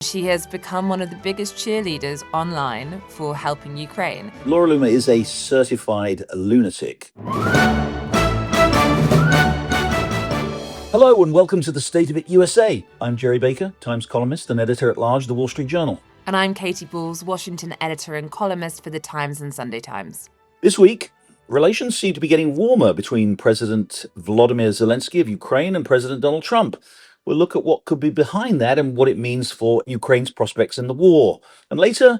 She has become one of the biggest cheerleaders online for helping Ukraine. Laura Loomer is a certified lunatic. Hello and welcome to the State of It USA. I'm Jerry Baker, Times columnist and editor-at-large of the Wall Street Journal. And I'm Katy Balls, Washington editor and columnist for the Times and Sunday Times. This week, relations seem to be getting warmer between President Volodymyr Zelensky of Ukraine and President Donald Trump. We'll look at what could be behind that and what it means for Ukraine's prospects in the war. And later,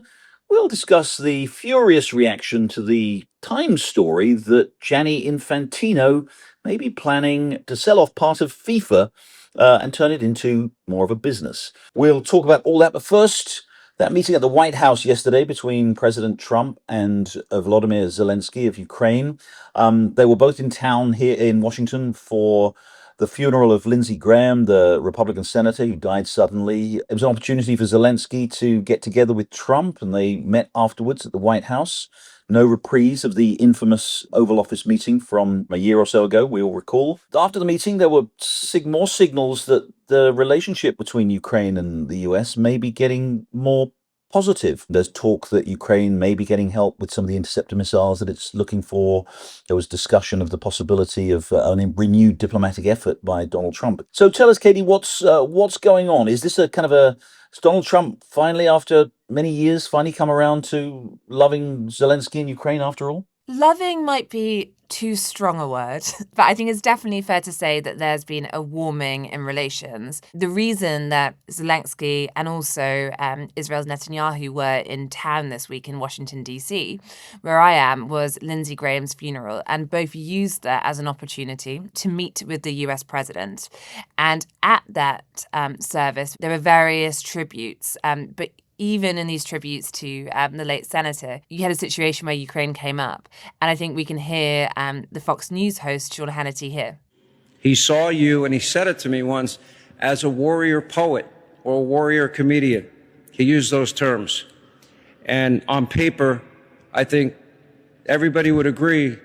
we'll discuss the furious reaction to the Times story that Gianni Infantino may be planning to sell off part of Fifa and turn it into more of a business. We'll talk about all that, but first, that meeting at the White House yesterday between President Trump and Volodymyr Zelensky of Ukraine. They were both in town here in Washington for the funeral of Lindsey Graham, the Republican senator who died suddenly. It was an opportunity for Zelensky to get together with Trump, and they met afterwards at the White House. No reprise of the infamous Oval Office meeting from a year or so ago, we all recall. After the meeting, there were more signals that the relationship between Ukraine and the US may be getting more positive. There's talk that Ukraine may be getting help with some of the interceptor missiles that it's looking for. There was discussion of the possibility of a renewed diplomatic effort by Donald Trump. So tell us, Katy, what's going on? Is this a kind of a... Has Donald Trump finally, after many years, finally come around to loving Zelensky in Ukraine after all? Loving might be too strong a word, but I think it's definitely fair to say that there's been a warming in relations. The reason that Zelensky and also Israel's Netanyahu were in town this week in Washington, D.C., where I am, was Lindsey Graham's funeral, and both used that as an opportunity to meet with the US president. And at that service, there were various tributes, but even in these tributes to the late senator, you had a situation where Ukraine came up. And I think we can hear the Fox News host, Sean Hannity, here. He saw you, and he said it to me once, as a warrior poet or a warrior comedian. He used those terms. And on paper, I think everybody would agree,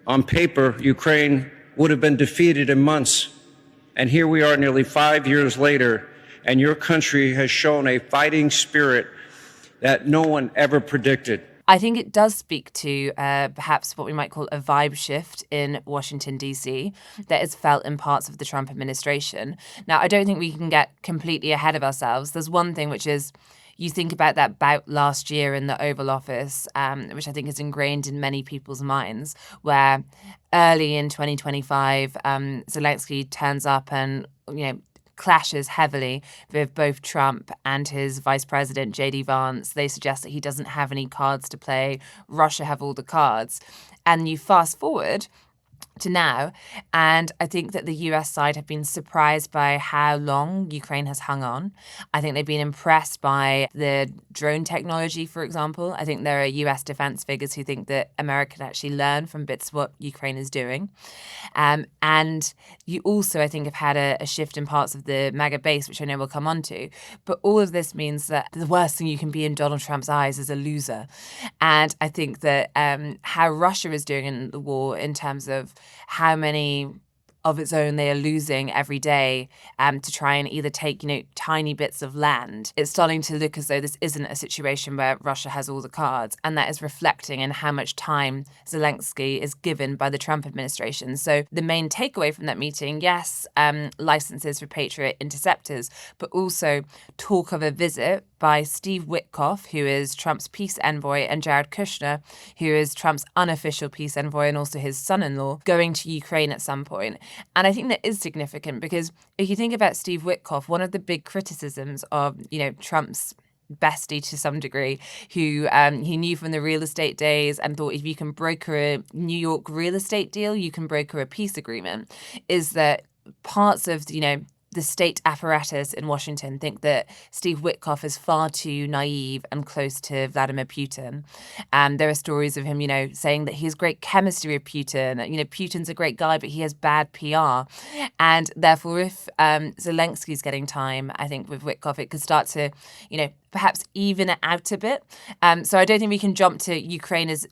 on paper, Ukraine would have been defeated in months. And here we are nearly 5 years later, and your country has shown a fighting spirit that no one ever predicted. I think it does speak to perhaps what we might call a vibe shift in Washington, D.C. that is felt in parts of the Trump administration. Now, I don't think we can get completely ahead of ourselves. There's one thing, which is you think about that bout last year in the Oval Office, which I think is ingrained in many people's minds, where early in 2025, Zelensky turns up and, clashes heavily with both Trump and his vice president, J.D. Vance. They suggest that he doesn't have any cards to play. Russia have all the cards. And you fast forward to now, and I think that the US side have been surprised by how long Ukraine has hung on. I think they've been impressed by the drone technology, for example. I think there are US defense figures who think that America can actually learn from bits of what Ukraine is doing. And you also, I think, have had a shift in parts of the Maga base, which I know we'll come on to. But all of this means that the worst thing you can be in Donald Trump's eyes is a loser. And I think that how Russia is doing in the war in terms of how many of its own they are losing every day to try and either take, tiny bits of land. It's starting to look as though this isn't a situation where Russia has all the cards, and that is reflecting in how much time Zelensky is given by the Trump administration. So the main takeaway from that meeting, yes, licenses for Patriot interceptors, but also talk of a visit by Steve Witkoff, who is Trump's peace envoy, and Jared Kushner, who is Trump's unofficial peace envoy and also his son-in-law, going to Ukraine at some point. And I think that is significant because if you think about Steve Witkoff, one of the big criticisms of, Trump's bestie to some degree, who he knew from the real estate days and thought if you can broker a New York real estate deal, you can broker a peace agreement, is that parts of, the state apparatus in Washington think that Steve Witkoff is far too naive and close to Vladimir Putin. And there are stories of him, saying that he has great chemistry with Putin. Putin's a great guy, but he has bad PR. And therefore, if Zelensky's getting time, I think with Witkoff, it could start to, perhaps even it out a bit. So I don't think we can jump to Ukraine as,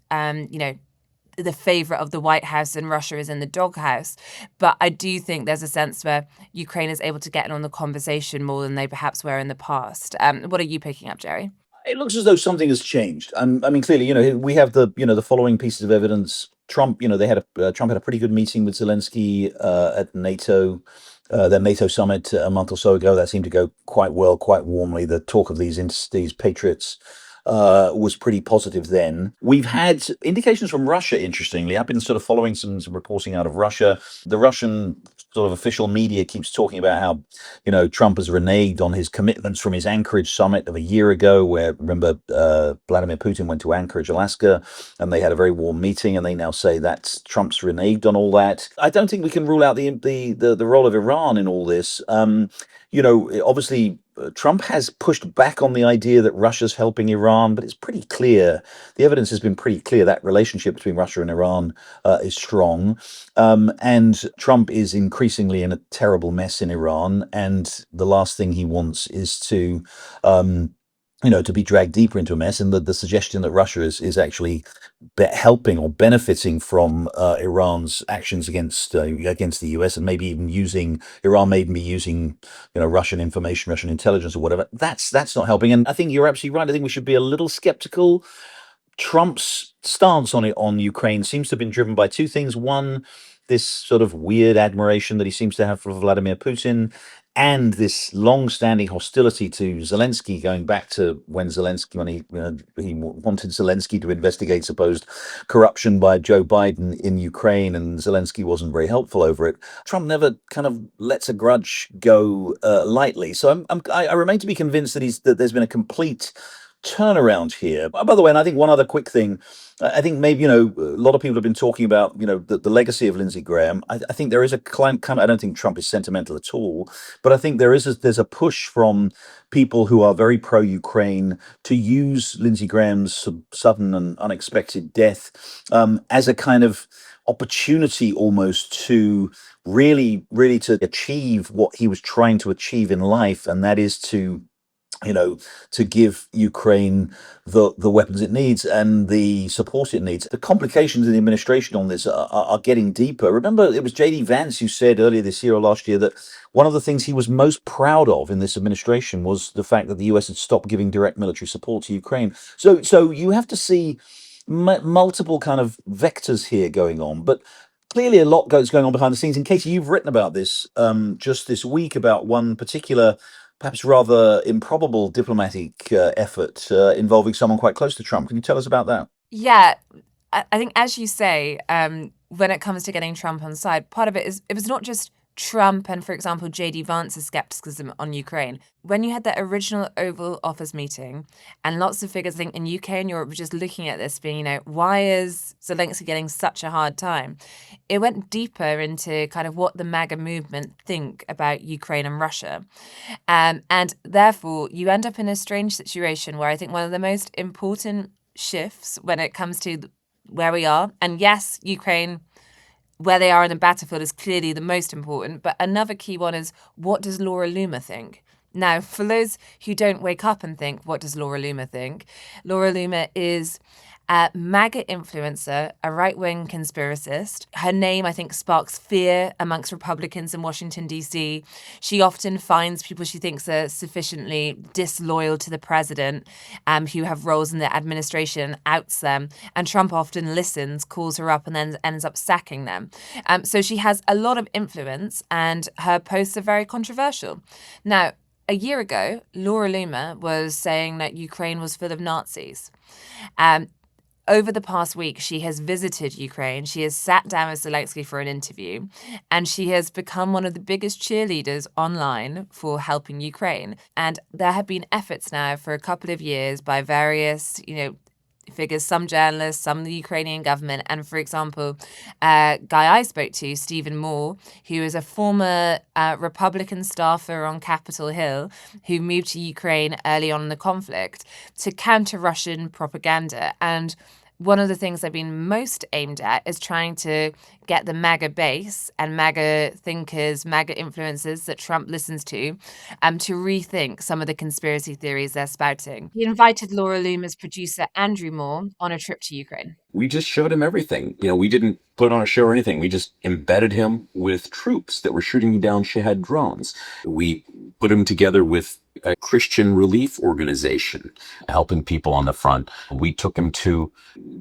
the favorite of the White House and Russia is in the doghouse. But I do think there's a sense where Ukraine is able to get in on the conversation more than they perhaps were in the past. What are you picking up, Jerry? It looks as though something has changed. I mean, clearly, we have the following pieces of evidence. Trump, Trump had a pretty good meeting with Zelensky at NATO, their NATO summit a month or so ago. That seemed to go quite well, quite warmly. The talk of these patriots was pretty positive then. We've had indications from Russia, interestingly. I've been sort of following some reporting out of Russia. The Russian sort of official media keeps talking about how, Trump has reneged on his commitments from his Anchorage summit of a year ago, where, remember, Vladimir Putin went to Anchorage, Alaska, and they had a very warm meeting, and they now say that Trump's reneged on all that. I don't think we can rule out the role of Iran in all this. Obviously, Trump has pushed back on the idea that Russia's helping Iran, but it's pretty clear. The evidence has been pretty clear that relationship between Russia and Iran is strong. And Trump is increasingly in a terrible mess in Iran. And the last thing he wants is to be dragged deeper into a mess. And the suggestion that Russia is actually helping or benefiting from Iran's actions against the US, and maybe even Iran may even be using Russian information, Russian intelligence, or whatever. That's not helping. And I think you're absolutely right. I think we should be a little skeptical. Trump's stance on Ukraine seems to have been driven by two things. One, this sort of weird admiration that he seems to have for Vladimir Putin, and this long-standing hostility to Zelensky, going back to when he wanted Zelensky to investigate supposed corruption by Joe Biden in Ukraine, and Zelensky wasn't very helpful over it. Trump never kind of lets a grudge go lightly. So I remain to be convinced that there's been a complete turnaround here. By the way, and I think one other quick thing, I think maybe, a lot of people have been talking about, the legacy of Lindsey Graham. I think there is a kind of, I don't think Trump is sentimental at all, but I think there's a push from people who are very pro-Ukraine to use Lindsey Graham's sudden and unexpected death as a kind of opportunity almost to really to achieve what he was trying to achieve in life, and that is to give Ukraine the weapons it needs and the support it needs. The complications in the administration on this are getting deeper. Remember, it was J.D. Vance who said earlier this year or last year that one of the things he was most proud of in this administration was the fact that the US had stopped giving direct military support to Ukraine. So you have to see multiple kind of vectors here going on, but clearly a lot going on behind the scenes. And Katie, you've written about this just this week, about one particular, perhaps rather improbable diplomatic effort involving someone quite close to Trump. Can you tell us about that? Yeah, I think, as you say, when it comes to getting Trump on side, part of it was not just Trump and, for example, J.D. Vance's skepticism on Ukraine. When you had that original Oval Office meeting, and lots of figures, I think, in UK and Europe were just looking at this being, why is Zelensky getting such a hard time? It went deeper into kind of what the Maga movement think about Ukraine and Russia. And therefore, you end up in a strange situation where I think one of the most important shifts when it comes to where we are, and yes, Ukraine, where they are in the battlefield, is clearly the most important. But another key one is, what does Laura Loomer think? Now, for those who don't wake up and think, what does Laura Loomer think? Laura Loomer is a MAGA influencer, a right-wing conspiracist. Her name, I think, sparks fear amongst Republicans in Washington, D.C. She often finds people she thinks are sufficiently disloyal to the president, who have roles in the administration, outs them. And Trump often listens, calls her up, and then ends up sacking them. So she has a lot of influence, and her posts are very controversial. Now, a year ago, Laura Loomer was saying that Ukraine was full of Nazis. Over the past week, she has visited Ukraine. She has sat down with Zelensky for an interview, and she has become one of the biggest cheerleaders online for helping Ukraine. And there have been efforts now for a couple of years by various, figures, some journalists, some the Ukrainian government. And for example, a guy I spoke to, Stephen Moore, who is a former Republican staffer on Capitol Hill, who moved to Ukraine early on in the conflict to counter Russian propaganda. And one of the things they've been most aimed at is trying to get the Maga base and Maga thinkers, Maga influencers that Trump listens to rethink some of the conspiracy theories they're spouting. He invited Laura Loomer's producer, Andrew Moore, on a trip to Ukraine. We just showed him everything. We didn't put on a show or anything. We just embedded him with troops that were shooting down Shahed drones. We put him together with a Christian relief organization helping people on the front. We took him to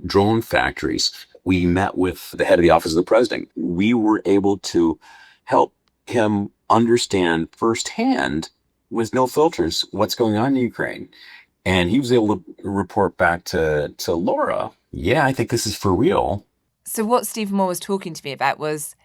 drone factories. We met with the head of the office of the president. We were able to help him understand firsthand, with no filters, what's going on in Ukraine. And he was able to report back to Laura, yeah, I think this is for real. So what Stephen Moore was talking to me about was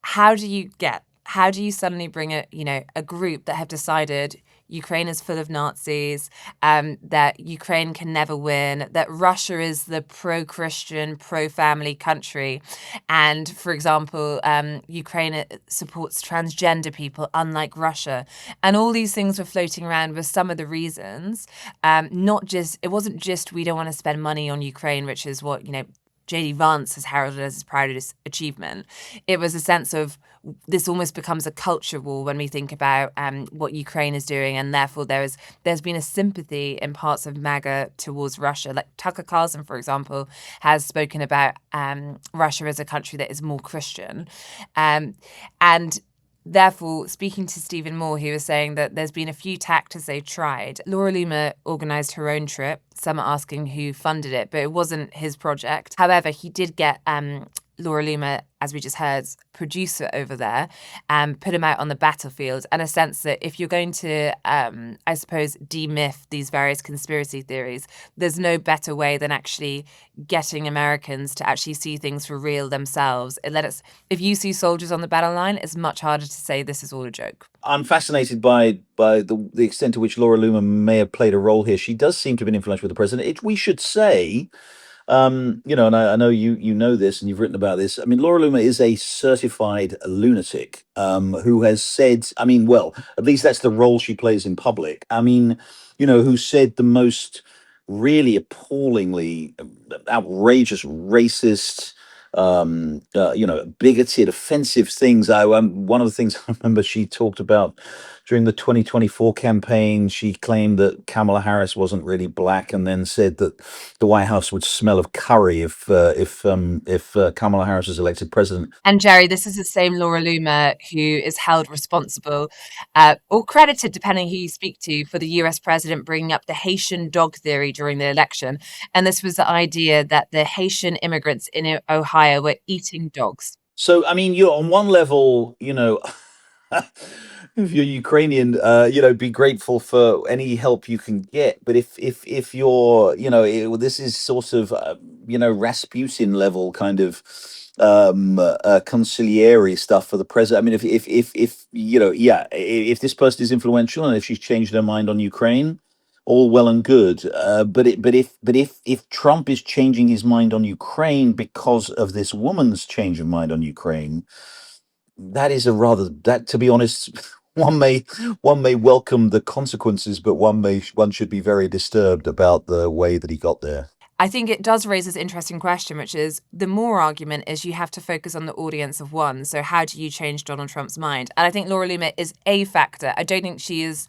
how do you suddenly bring a group that have decided Ukraine is full of Nazis, that Ukraine can never win, that Russia is the pro-Christian, pro-family country. And, for example, Ukraine supports transgender people, unlike Russia. And all these things were floating around with some of the reasons. It wasn't just we don't want to spend money on Ukraine, which is what, J.D. Vance has heralded as his proudest achievement. It was a sense of this almost becomes a culture war when we think about what Ukraine is doing, and therefore there's been a sympathy in parts of MAGA towards Russia. Like Tucker Carlson, for example, has spoken about Russia as a country that is more Christian, and therefore, speaking to Stephen Moore, he was saying that there's been a few tactics they've tried. Laura Loomer organised her own trip. Some are asking who funded it, but it wasn't his project. However, he did get Laura Loomer, as we just heard, producer over there, put him out on the battlefield, and a sense that if you're going to, I suppose, demyth these various conspiracy theories, there's no better way than actually getting Americans to actually see things for real themselves. If you see soldiers on the battle line, it's much harder to say this is all a joke. I'm fascinated by the extent to which Laura Loomer may have played a role here. She does seem to have been influential with the president. We should say, and I know you know this and you've written about this. I mean, Laura Loomer is a certified lunatic who has said, at least that's the role she plays in public. Who said the most really appallingly outrageous, racist, bigoted, offensive things. One of the things I remember she talked about during the 2024 campaign, she claimed that Kamala Harris wasn't really black, and then said that the White House would smell of curry if Kamala Harris was elected president. And Jerry, this is the same Laura Loomer who is held responsible, or credited, depending who you speak to, for the US president bringing up the Haitian dog theory during the election. And this was the idea that the Haitian immigrants in Ohio were eating dogs. So, you're on one level, if you're Ukrainian, be grateful for any help you can get. But if you're, this is sort of, Rasputin level kind of conciliary stuff for the president. If this person is influential and if she's changed her mind on Ukraine, all well and good. But if Trump is changing his mind on Ukraine because of this woman's change of mind on Ukraine, that, to be honest, one may welcome the consequences, but one should be very disturbed about the way that he got there. I think it does raise this interesting question, which is the Moore argument is you have to focus on the audience of one. So how do you change Donald Trump's mind? And I think Laura Loomer is a factor. I don't think she is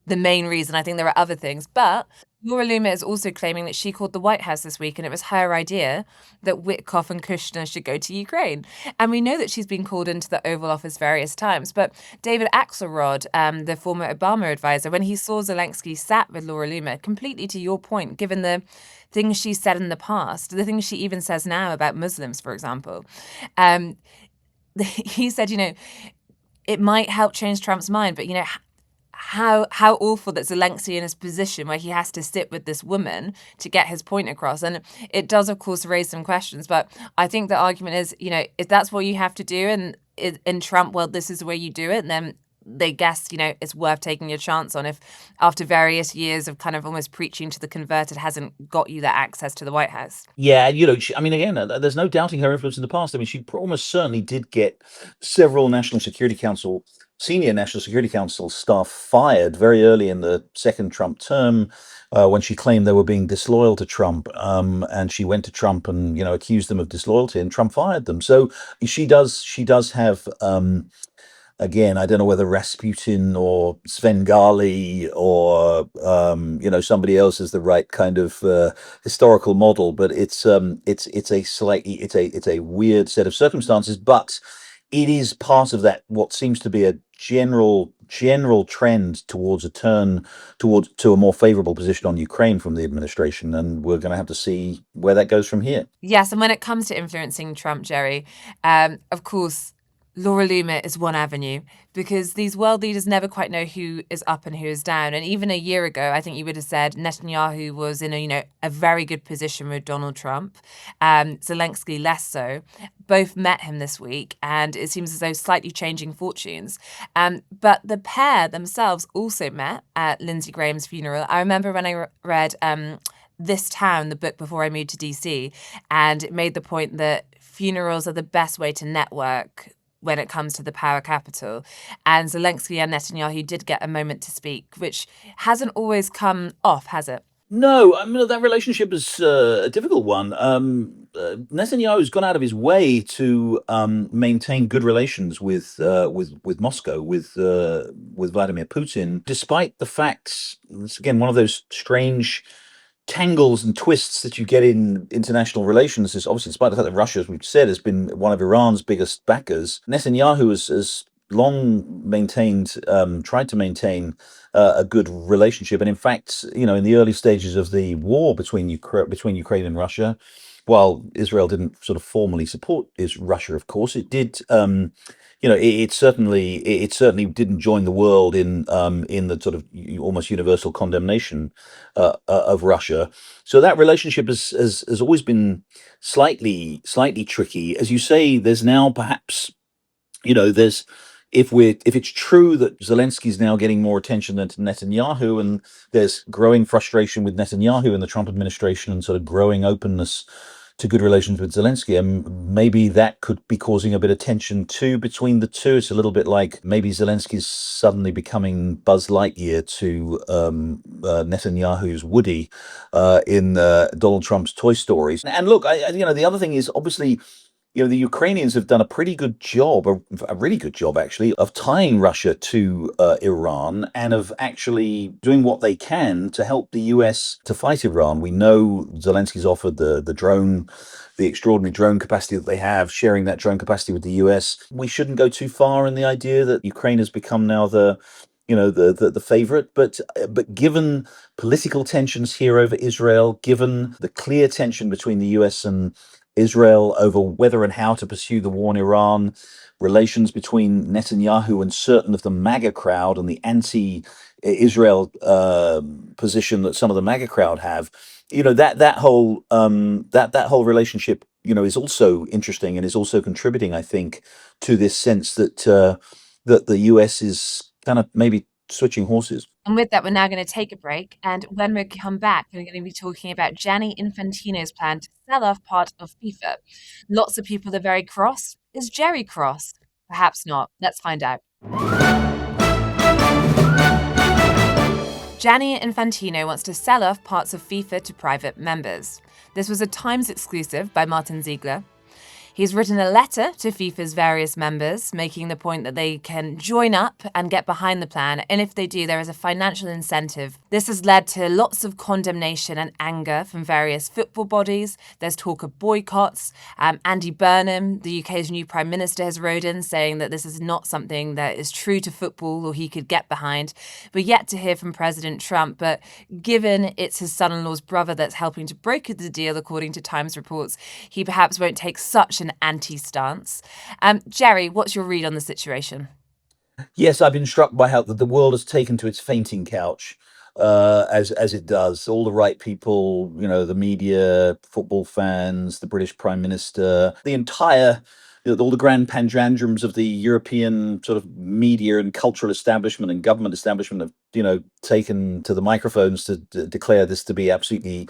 the main reason. I think there are other things. But Laura Loomer is also claiming that she called the White House this week and it was her idea that Witkoff and Kushner should go to Ukraine. And we know that she's been called into the Oval Office various times. But David Axelrod, the former Obama advisor, when he saw Zelensky sat with Laura Loomer, completely to your point, given the things she said in the past, the things she even says now about Muslims, for example, he said, it might help change Trump's mind, but, how awful that Zelensky in his position where he has to sit with this woman to get his point across. And it does, of course, raise some questions. But I think the argument is, if that's what you have to do and in Trump, well, this is the way you do it, and then they guess, it's worth taking a chance on if after various years of kind of almost preaching to the converted hasn't got you that access to the White House. Yeah, again, there's no doubting her influence in the past. She almost certainly did get several National Security Council senior National Security Council staff fired very early in the second Trump term when she claimed they were being disloyal to Trump. And she went to Trump and accused them of disloyalty, and Trump fired them. So she does have. Again, I don't know whether Rasputin or Svengali or somebody else is the right kind of historical model, but it's a weird set of circumstances, but it is part of that what seems to be a general trend towards a turn to a more favorable position on Ukraine from the administration, and we're going to have to see where that goes from here. Yes, and when it comes to influencing Trump, Jerry, of course, Laura Loomer is one avenue, because these world leaders never quite know who is up and who is down. And even a year ago, I think you would have said Netanyahu was in a very good position with Donald Trump, Zelensky less so. Both met him this week, and it seems as though slightly changing fortunes. But the pair themselves also met at Lindsey Graham's funeral. I remember when I read This Town, the book, before I moved to DC, and it made the point that funerals are the best way to network when it comes to the power capital. And Zelensky and Netanyahu did get a moment to speak, which hasn't always come off, has it? No, I mean that relationship is a difficult one. Netanyahu's gone out of his way to maintain good relations with Moscow, with Vladimir Putin, despite the facts. It's again one of those strange tangles and twists that you get in international relations. Is obviously, despite the fact that Russia, as we've said, has been one of Iran's biggest backers, Netanyahu has long tried to maintain a good relationship. And in fact, in the early stages of the war between Ukraine and Russia, while Israel didn't sort of formally support Russia, of course, it did. It certainly didn't join the world in the sort of almost universal condemnation of Russia. So that relationship has always been slightly tricky, as you say. There's now perhaps there's if it's true that Zelensky is now getting more attention than Netanyahu, and there's growing frustration with Netanyahu and the Trump administration, and sort of growing openness to good relations with Zelensky, and maybe that could be causing a bit of tension too between the two. It's a little bit like maybe Zelensky's suddenly becoming Buzz Lightyear to Netanyahu's Woody in Donald Trump's Toy Stories. And look, the other thing is obviously, the Ukrainians have done a pretty good job, a really good job actually, of tying Russia to Iran, and of actually doing what they can to help the US to fight Iran. We know Zelensky's offered the extraordinary drone capacity that they have, sharing that drone capacity with the US. We shouldn't go too far in the idea that Ukraine has become now the favorite, but given political tensions here over Israel, given the clear tension between the US and Israel over whether and how to pursue the war in Iran, relations between Netanyahu and certain of the Maga crowd, and the anti-Israel position that some of the Maga crowd have, that whole relationship, is also interesting, and is also contributing, I think, to this sense that that the US is kind of maybe switching horses. And with that, we're now going to take a break. And when we come back, we're going to be talking about Gianni Infantino's plan to sell off part of FIFA. Lots of people are very cross. Is Jerry cross? Perhaps not. Let's find out. Gianni Infantino wants to sell off parts of FIFA to private members. This was a Times exclusive by Martyn Ziegler. He's written a letter to FIFA's various members, making the point that they can join up and get behind the plan, and if they do, there is a financial incentive. This has led to lots of condemnation and anger from various football bodies. There's talk of boycotts. Andy Burnham, the UK's new Prime Minister, has wrote in saying that this is not something that is true to football or he could get behind. We're yet to hear from President Trump, but given it's his son-in-law's brother that's helping to broker the deal, according to Times reports, he perhaps won't take such an anti-stance. Jerry, what's your read on the situation? Yes, I've been struck by how the world has taken to its fainting couch, as it does. All the right people, the media, football fans, the British Prime Minister, the entire all the grand panjandrums of the European sort of media and cultural establishment and government establishment have, taken to the microphones to declare this to be absolutely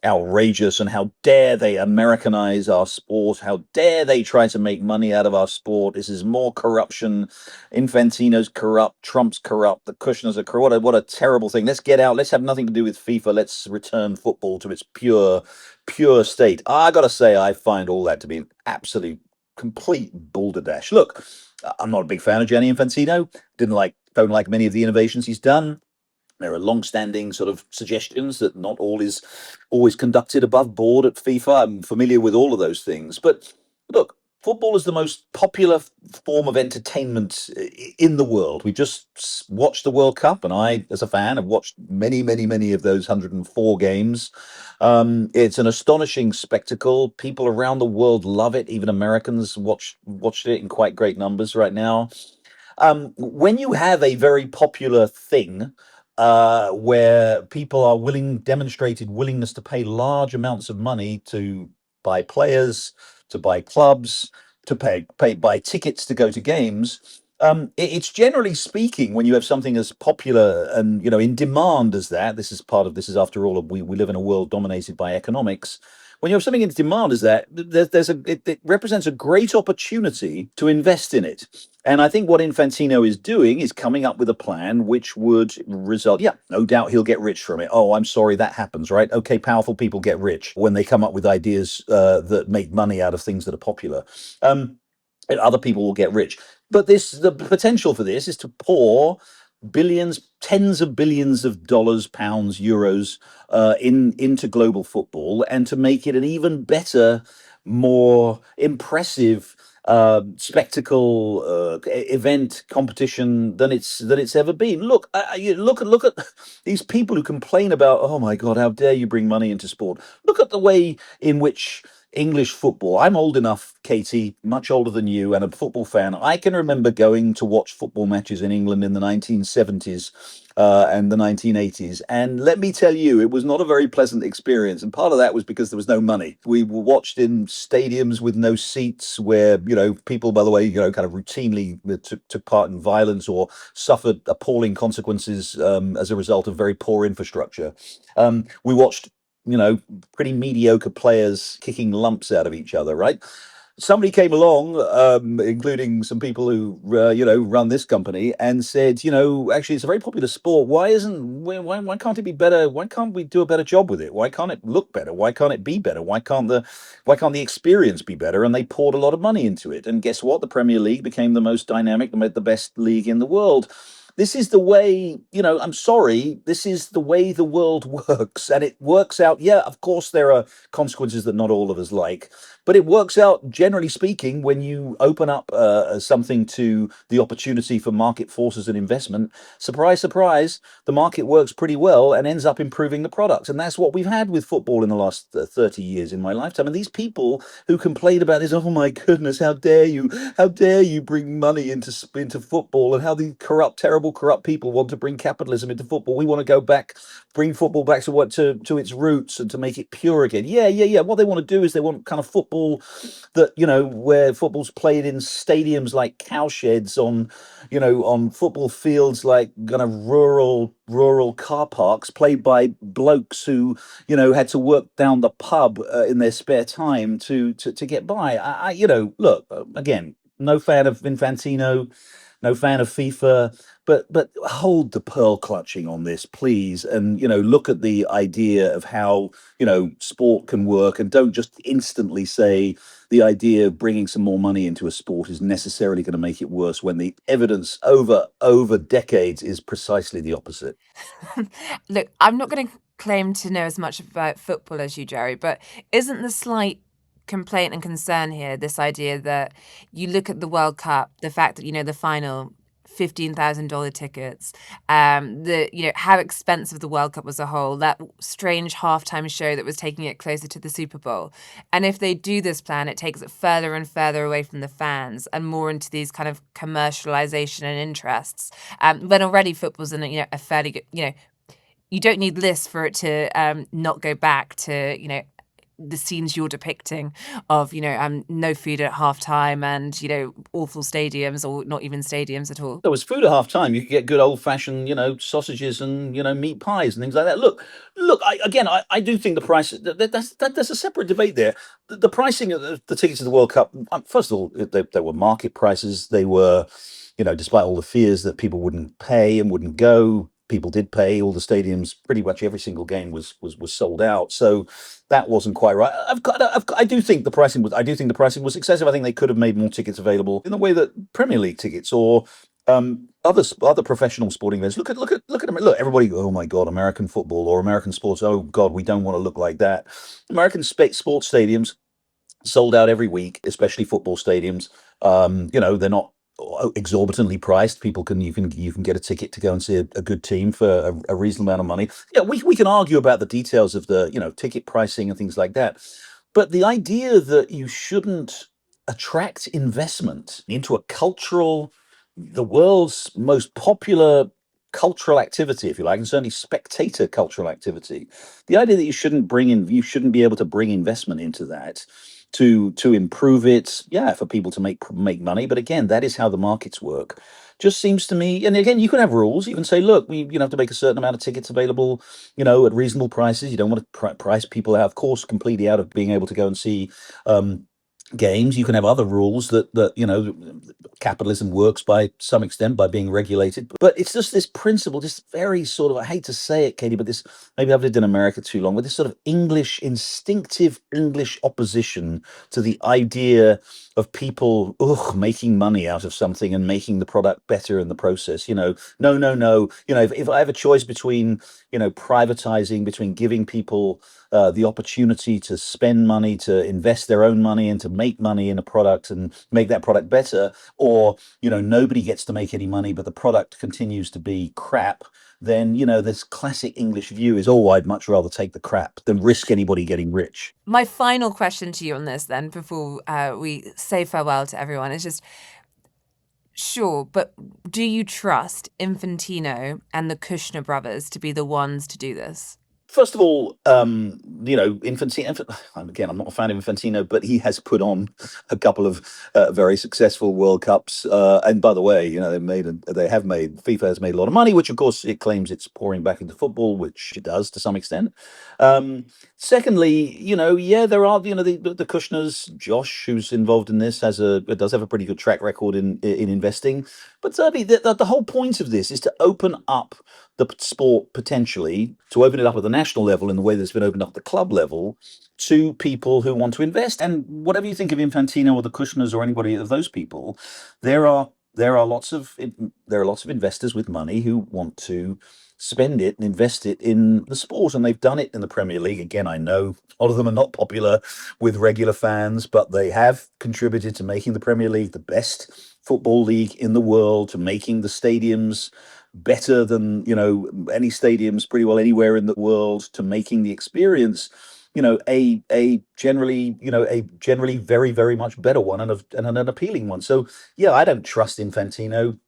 outrageous, and how dare they Americanize our sport? How dare they try to make money out of our sport? This is more corruption. Infantino's corrupt, Trump's corrupt, the Kushners are corrupt. What a terrible thing. Let's get out. Let's have nothing to do with FIFA. Let's return football to its pure state. I gotta say, I find all that to be an absolute complete balderdash. Look, I'm not a big fan of Gianni Infantino. Don't like many of the innovations he's done. There are long-standing sort of suggestions that not all is always conducted above board at FIFA. I'm familiar with all of those things. But look, football is the most popular form of entertainment in the world. We just watched the World Cup, and I, as a fan, have watched many, many, many of those 104 games. It's an astonishing spectacle. People around the world love it. Even Americans watched it in quite great numbers right now. When you have a very popular thing where people are demonstrated willingness to pay large amounts of money to buy players, to buy clubs, to buy tickets to go to games. It's generally speaking, when you have something as popular and in demand as that, this is after all, we live in a world dominated by economics. When you have something in demand as that, it represents a great opportunity to invest in it. And I think what Infantino is doing is coming up with a plan which would result, yeah, no doubt he'll get rich from it. Oh, I'm sorry, that happens, right? Okay, powerful people get rich when they come up with ideas that make money out of things that are popular. And other people will get rich. But the potential for this is to pour billions, tens of billions of dollars, pounds, euros into global football, and to make it an even better, more impressive spectacle event competition than it's ever been. Look, look at these people who complain about, oh my God, how dare you bring money into sport? Look at the way in which English football. I'm old enough, Katie, much older than you, and a football fan. I can remember going to watch football matches in England in the 1970s and the 1980s. And let me tell you, it was not a very pleasant experience. And part of that was because there was no money. We were watched in stadiums with no seats where, people, by the way, kind of routinely took part in violence or suffered appalling consequences as a result of very poor infrastructure. We watched pretty mediocre players kicking lumps out of each other, right? Somebody came along, including some people who, run this company, and said, actually, it's a very popular sport. Why can't it be better? Why can't we do a better job with it? Why can't it look better? Why can't it be better? Why can't the experience be better? And they poured a lot of money into it. And guess what? The Premier League became the most dynamic, the best league in the world. This is the way, I'm sorry, this is the way the world works. And it works out. Yeah, of course, there are consequences that not all of us like. But it works out, generally speaking, when you open up something to the opportunity for market forces and investment. Surprise, surprise, the market works pretty well and ends up improving the product. And that's what we've had with football in the last 30 years in my lifetime. And these people who complain about this, oh my goodness, how dare you bring money into football, and how the terrible corrupt people want to bring capitalism into football. We want to bring football back to its roots and to make it pure again. Yeah. What they want to do is they want kind of football that, where football's played in stadiums like cowsheds on football fields like kind of rural car parks, played by blokes who, had to work down the pub in their spare time to get by. Look, again, no fan of Infantino, no fan of FIFA, but hold the pearl clutching on this, please, and look at the idea of how sport can work, and don't just instantly say the idea of bringing some more money into a sport is necessarily going to make it worse, when the evidence over decades is precisely the opposite. Look, I'm not going to claim to know as much about football as you, Jerry, but isn't the slight complaint and concern here this idea that you look at the World Cup, the fact that, the final $15,000 tickets, how expensive the World Cup was a whole, that strange halftime show that was taking it closer to the Super Bowl. And if they do this plan, it takes it further and further away from the fans and more into these kind of commercialization and interests. When already football's in a fairly good, you don't need lists for it to not go back to, the scenes you're depicting of, no food at halftime and, awful stadiums or not even stadiums at all? There was food at half time. You could get good old fashioned, sausages and meat pies and things like that. Look. I do think the price. That's a separate debate there. The pricing of the tickets to the World Cup. First of all, they were market prices. They were, despite all the fears that people wouldn't pay and wouldn't go, people did pay. All the stadiums, pretty much every single game was sold out. So that wasn't quite right. I do think the pricing was. I do think the pricing was excessive. I think they could have made more tickets available in the way that Premier League tickets or other professional sporting events. Look at them. Look, everybody. Oh my God, American football or American sports. Oh God, we don't want to look like that. American sports stadiums sold out every week, especially football stadiums. They're not exorbitantly priced. You can get a ticket to go and see a good team for a reasonable amount of money. Yeah, we can argue about the details of the ticket pricing and things like that, but the idea that you shouldn't attract investment into the world's most popular cultural activity, if you like, and certainly spectator cultural activity, the idea that you shouldn't be able to bring investment into that to improve it, yeah, for people to make money. But again, that is how the markets work. Just seems to me, and again, you can have rules. You can say, look, you have to make a certain amount of tickets available, at reasonable prices. You don't want to price people out, of course, completely out of being able to go and see games. You can have other rules that capitalism works by some extent by being regulated, but it's just this principle, this very sort of, I hate to say it, Katie, but this, maybe I've lived in America too long, but this sort of instinctive English opposition to the idea of people making money out of something and making the product better in the process. No. If I have a choice between privatizing, between giving people the opportunity to spend money, to invest their own money, and to make money in a product and make that product better, or nobody gets to make any money but the product continues to be crap, then this classic English view is, I'd much rather take the crap than risk anybody getting rich. My final question to you on this then, before we say farewell to everyone, is just, sure, but do you trust Infantino and the Kushner brothers to be the ones to do this? First of all, Infantino. Again, I'm not a fan of Infantino, but he has put on a couple of very successful World Cups. And by the way, FIFA has made a lot of money, which of course it claims it's pouring back into football, which it does to some extent. Secondly, there are the Kushners. Josh, who's involved in this, does have a pretty good track record in investing. But thirdly, the whole point of this is to open up the sport, potentially to open it up at the national level in the way that's been opened up at the club level to people who want to invest. And whatever you think of Infantino or the Kushners or anybody of those people, there are lots of investors with money who want to spend it and invest it in the sport, and they've done it in the Premier League. Again, I know a lot of them are not popular with regular fans, but they have contributed to making the Premier League the best football league in the world, to making the stadiums better than any stadiums pretty well anywhere in the world, to making the experience a generally very, very much better one and an appealing one. So yeah, I don't trust Infantino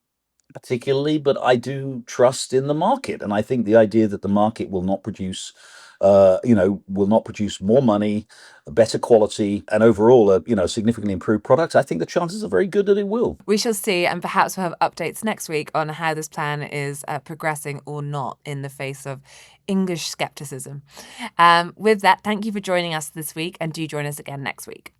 particularly, but I do trust in the market, and I think the idea that the market will not produce more money, a better quality, and overall a significantly improved product, I think the chances are very good that it will. We shall see, and perhaps we'll have updates next week on how this plan is progressing or not in the face of English skepticism. With that, thank you for joining us this week, and do join us again next week.